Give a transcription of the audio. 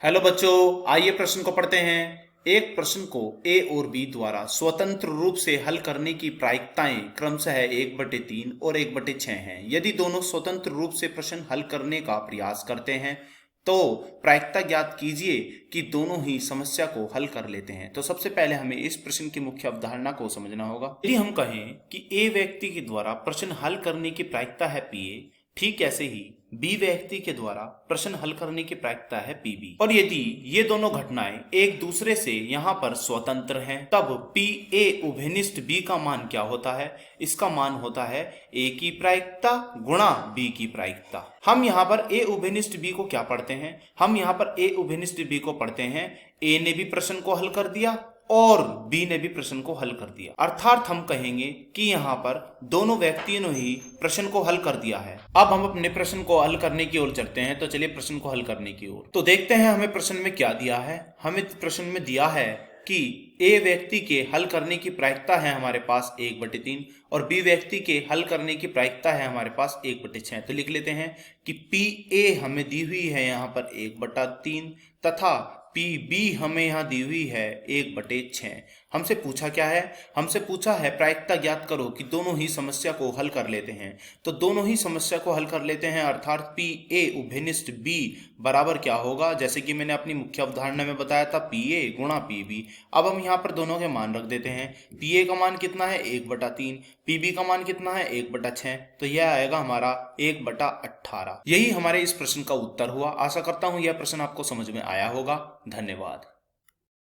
Hello बच्चों, आइए प्रश्न को पढ़ते हैं। एक प्रश्न को ए और बी द्वारा स्वतंत्र रूप से हल करने की प्रायिकताएं क्रमशः 1/3 और 1/6 हैं। यदि दोनों स्वतंत्र रूप से प्रश्न हल करने का प्रयास करते हैं तो प्रायिकता ज्ञात कीजिए कि दोनों ही समस्या को हल कर लेते हैं। तो सबसे पहले हमें इस प्रश्न की मुख्य अवधारणा को समझना होगा। यदि हम कहें कि ए व्यक्ति के द्वारा प्रश्न हल करने की प्रायिकता है पीए, ठीक ऐसे ही बी व्यक्ति के द्वारा प्रश्न हल करने की प्रायिकता है पीबी। और यदि ये दोनों घटनाएं एक दूसरे से यहाँ पर स्वतंत्र हैं, तब पी ए उभयनिष्ठ बी का मान क्या होता है? इसका मान होता है ए की प्रायिकता गुणा बी की प्रायिकता। हम यहाँ पर ए उभयनिष्ठ बी को क्या पढ़ते हैं? हम यहाँ पर ए उभयनिष्ठ बी को पढ़ते हैं ए ने भी प्रश्न को हल कर दिया और बी ने भी प्रश्न को हल कर दिया। अर्थात हम कहेंगे कि यहाँ पर दोनों व्यक्तियों ने ही प्रश्न को हल कर दिया है। अब हम अपने प्रश्न को हल करने की ओर चलते हैं। तो चलिए प्रश्न को हल करने की ओर। तो देखते हैं हमें प्रश्न में क्या दिया है। हमें प्रश्न में दिया है कि ए व्यक्ति के हल करने की प्रायिकता है हमारे पास 1/3 और बी व्यक्ति के हल करने की प्रायिकता है हमारे पास 1/6। तो लिख लेते हैं कि पी ए हमें दी हुई है यहाँ पर 1/3 तथा पी बी हमें यहाँ दी हुई है 1/6। हमसे पूछा क्या है? हमसे पूछा है प्रायिकता ज्ञात करो कि दोनों ही समस्या को हल कर लेते हैं। तो दोनों ही समस्या को हल कर लेते हैं अर्थात पी ए उभयनिष्ठ बी बराबर क्या होगा? जैसे कि मैंने अपनी मुख्य अवधारणा में बताया था, पी ए गुणा पी बी। अब हम यहाँ पर दोनों के मान रख देते हैं। पी ए का मान कितना है? 1/3। पी बी का मान कितना है? 1/6। तो यह आएगा हमारा 1/18। यही हमारे इस प्रश्न का उत्तर हुआ। आशा करता हूँ यह प्रश्न आपको समझ में आया होगा। धन्यवाद।